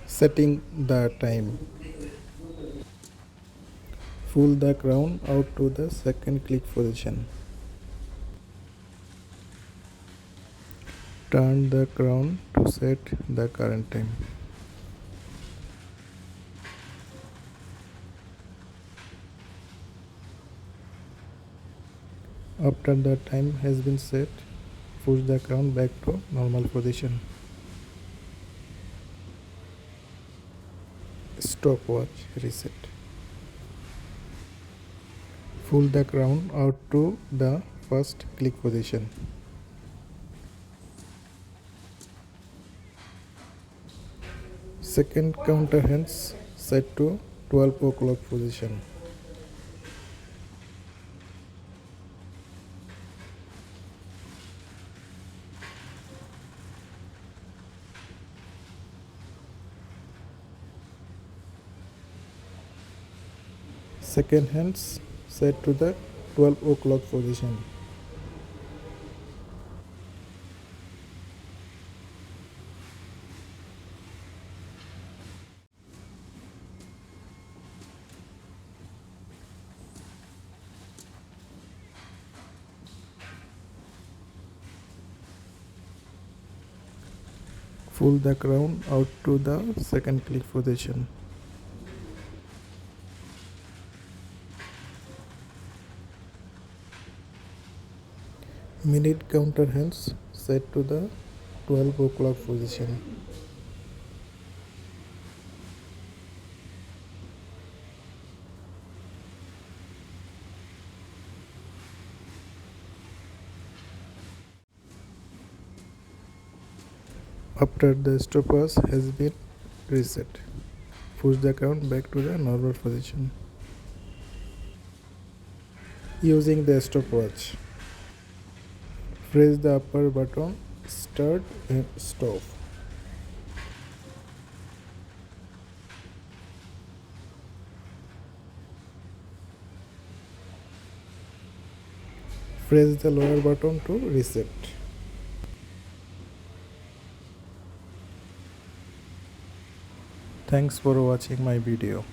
Setting the time. Pull the crown out to the second click position. Turn the crown to set the current time. After the time has been set, push the crown back to normal position. Stopwatch reset. Pull the crown out to the first click position. Second counter hands set to 12 o'clock position. Second hands set to the 12 o'clock position. Pull the crown out to the second click position. Minute counter hands set to the 12 o'clock position. After the stopwatch has been reset, push the crown back to the normal position. Using the stopwatch, press the upper button, start and stop. Press the lower button to reset. Thanks for watching my video.